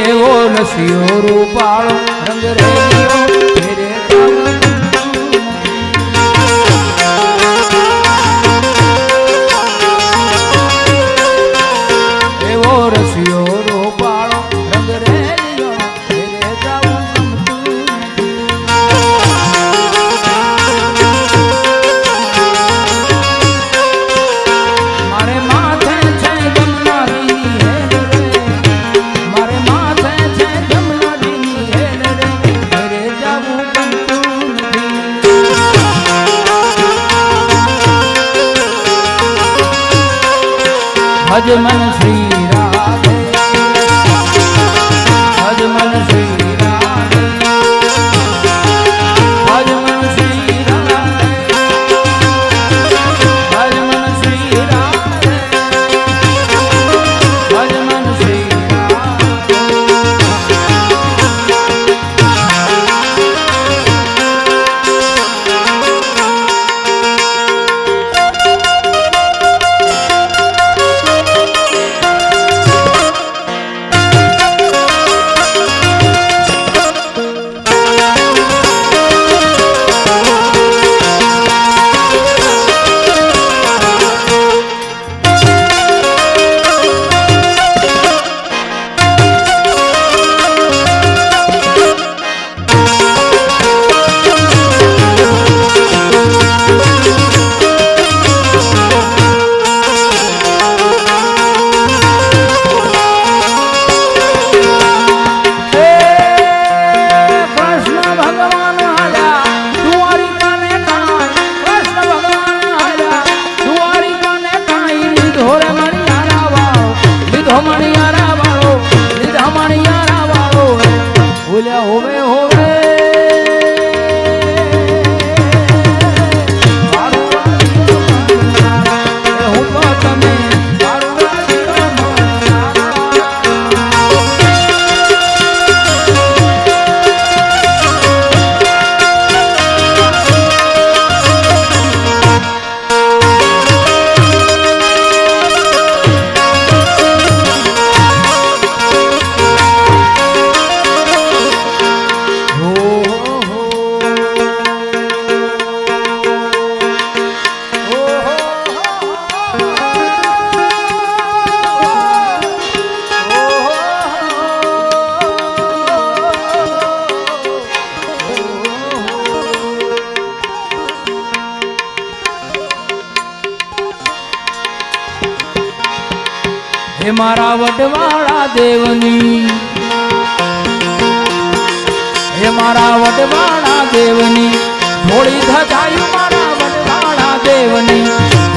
એવો નસિયો રૂપાળો રંગ રેલિયો ફેરે એવો રસિયો રૂપાળો રંગ રેલિયો ફેરે મારે માથે છે ગમનારી ભજમન શ્રી રાધે ભજમન શ્રી રાધે ભજમન શ્રી રાધે ભજમન શ્રી રાધે ભજમન શ્રી હે મારા વડવાળા દેવની હે મારા વડવાળા દેવની થોડી ધજાયું મારા વડવાળા દેવની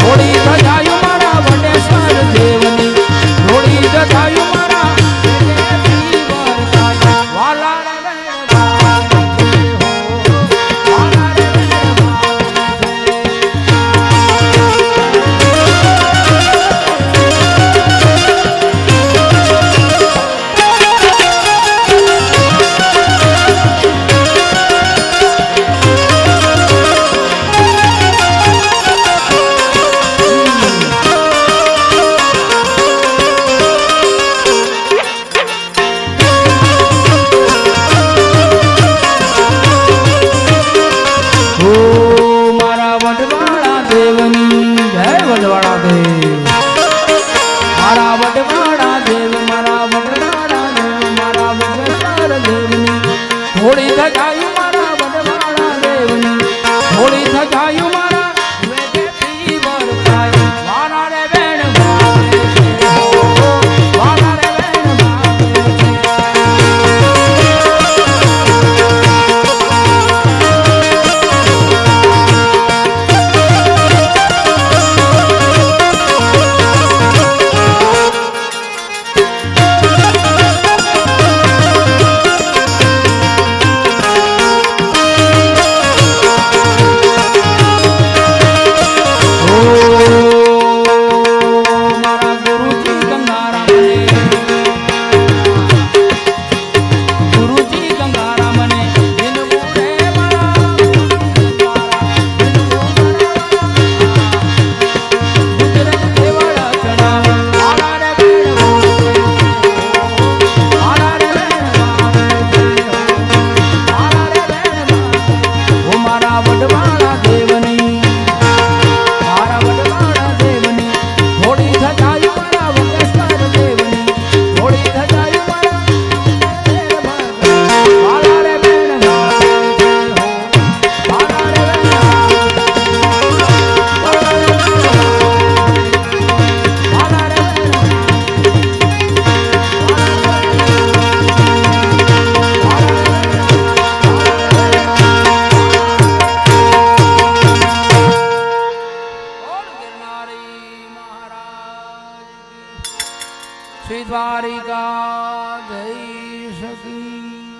થોડી ધજાયું મારા વડેશ્વર દેવની થોડી ધજાયું મારા વાલા થોડી ધજાયું મારા વડવાળા દેવની થોડી ધજાયું મારા વેગેથી વરસાય વાના રે બેન ભાવે છે વાના રે બેન ભાવે છે શ્રી દ્વારિકા જય સખી.